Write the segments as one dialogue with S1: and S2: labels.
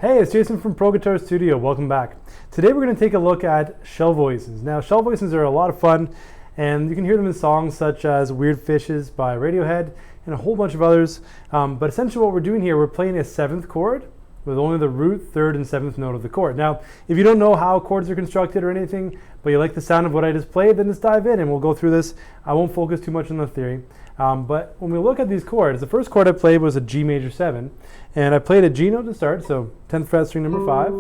S1: Hey, it's Jason from Pro Guitar Studio. Welcome back. Today we're going to take a look at shell voicings. Now, shell voicings are a lot of fun, and you can hear them in songs such as Weird Fishes by Radiohead and a whole bunch of others. But essentially what we're doing here, we're playing a 7th chord with only the root, 3rd, and 7th note of the chord. Now, if you don't know how chords are constructed or anything, but you like the sound of what I just played, then just dive in and we'll go through this. I won't focus too much on the theory. But when we look at these chords, the first chord I played was a G major 7, and I played a G note to start, so 10th fret string number 5.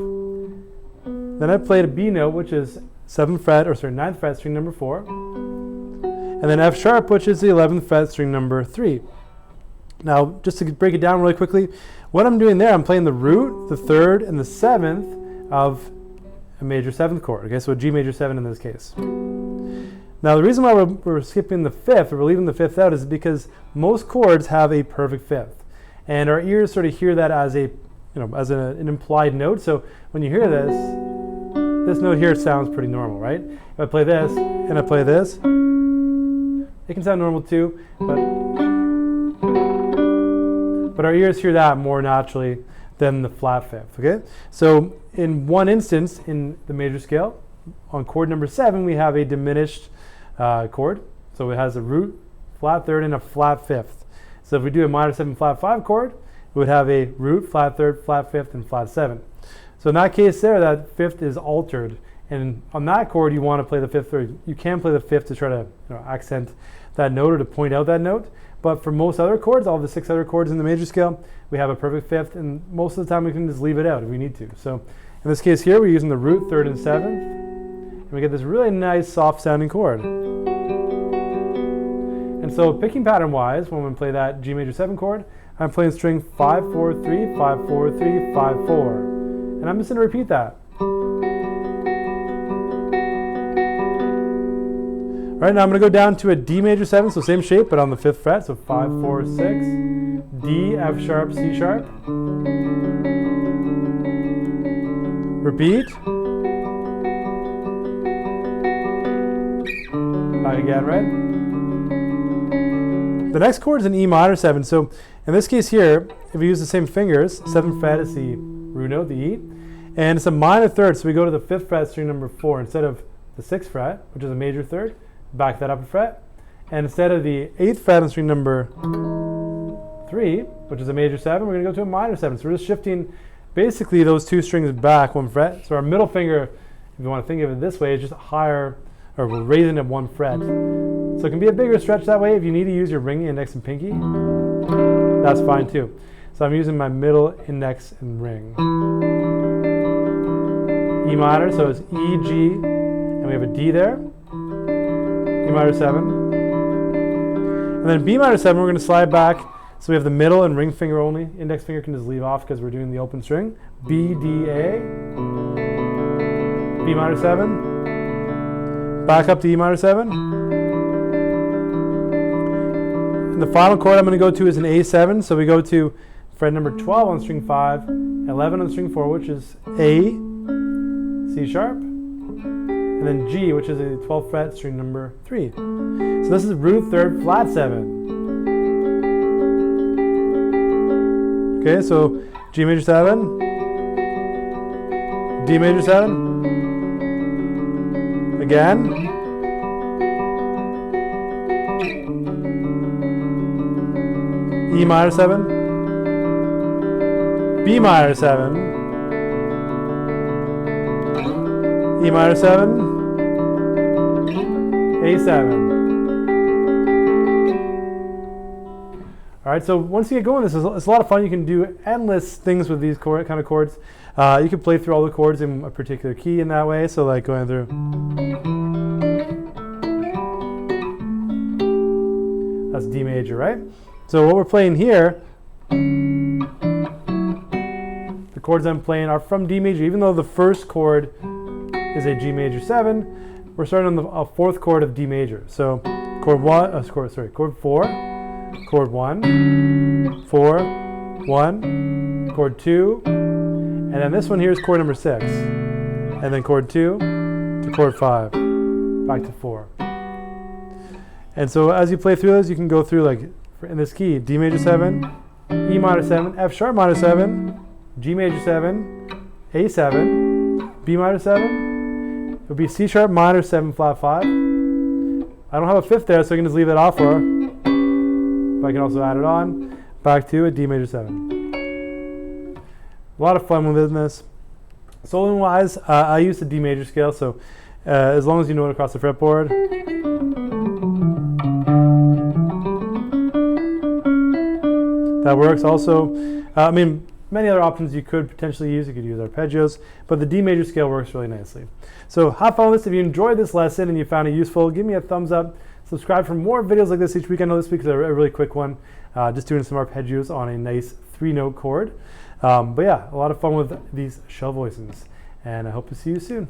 S1: Then I played a B note, which is 9th fret string number 4. And then F sharp, which is the 11th fret string number 3. Now, just to break it down really quickly, what I'm doing there, I'm playing the root, the 3rd, and the 7th of a major 7th chord. Okay, so a G major 7 in this case. Now, the reason why we're skipping the 5th, or we're leaving the 5th out, is because most chords have a perfect 5th. And our ears sort of hear that as an implied note. So when you hear this note here sounds pretty normal, right? If I play this and I play this, it can sound normal too, but our ears hear that more naturally than the flat 5th, okay? So in one instance, in the major scale, on chord number 7, we have a diminished chord. So it has a root, flat 3rd, and a flat 5th. So if we do a minor 7 flat 5 chord, it would have a root, flat 3rd, flat 5th, and flat 7. So in that case there, that 5th is altered. And on that chord, you want to play the 5th, or you can play the 5th to try to accent that note or to point out that note. But for most other chords, all the 6 other chords in the major scale, we have a perfect 5th, and most of the time we can just leave it out if we need to. So in this case here, we're using the root, 3rd, and 7th, and we get this really nice soft sounding chord. And so picking pattern wise, when we play that G major 7 chord, I'm playing string 5, 4, 3, 5, 4, 3, 5, 4. And I'm just going to repeat that. All right, now I'm going to go down to a D major 7, so same shape, but on the 5th fret, so 5, 4, 6, D, F sharp, C sharp. Repeat. Back again, right? The next chord is an E minor 7. So in this case here, if we use the same fingers, 7th fret is the root note, the E, and it's a minor 3rd, so we go to the 5th fret string number 4 instead of the 6th fret, which is a major 3rd, back that up a fret, and instead of the 8th fret on string number 3, which is a major 7, we're going to go to a minor 7. So we're just shifting basically those 2 strings back 1 fret. So our middle finger, if you want to think of it this way, is just higher, or we're raising it 1 fret. So it can be a bigger stretch that way. If you need to use your ring, index, and pinky, that's fine too. So I'm using my middle, index, and ring. E minor, so it's E, G, and we have a D there. E minor 7. And then B minor 7, we're going to slide back. So we have the middle and ring finger only. Index finger can just leave off because we're doing the open string. B, D, A. B minor 7. Back up to E minor 7. And the final chord I'm going to go to is an A7. So we go to fret number 12 on string 5, 11 on string 4, which is A, C sharp, and then G, which is a 12th fret string number 3. So this is root 3rd flat 7. Okay, so G major 7, D major 7, again. E minor 7, B minor 7, E minor 7, A7. All right, so once you get going, it's a lot of fun. You can do endless things with these kind of chords. You can play through all the chords in a particular key in that way. So like going through. That's D major, right? So what we're playing here, the chords I'm playing are from D major. Even though the first chord is a G major 7, we're starting on the 4th chord of D major. So chord 4, chord 1, 4, 1, chord 2, and then this one here is chord number 6, and then chord 2 to chord 5, back to 4. And so as you play through those, you can go through, like in this key, D major 7, E minor 7, F sharp minor 7, G major 7, A7, B minor 7. It would be C sharp minor 7 flat 5. I don't have a fifth there, so I can just leave that off for her. But I can also add it on back to a D major 7. A lot of fun within this. Soloing wise, I use the D major scale, so as long as you know it across the fretboard. That works. Also, many other options you could potentially use. You could use arpeggios, but the D major scale works really nicely. So have fun with this. If you enjoyed this lesson and you found it useful, give me a thumbs up. Subscribe for more videos like this each week. I know this week is a really quick one, just doing some arpeggios on a nice 3-note chord. But yeah, a lot of fun with these shell voicings, and I hope to see you soon.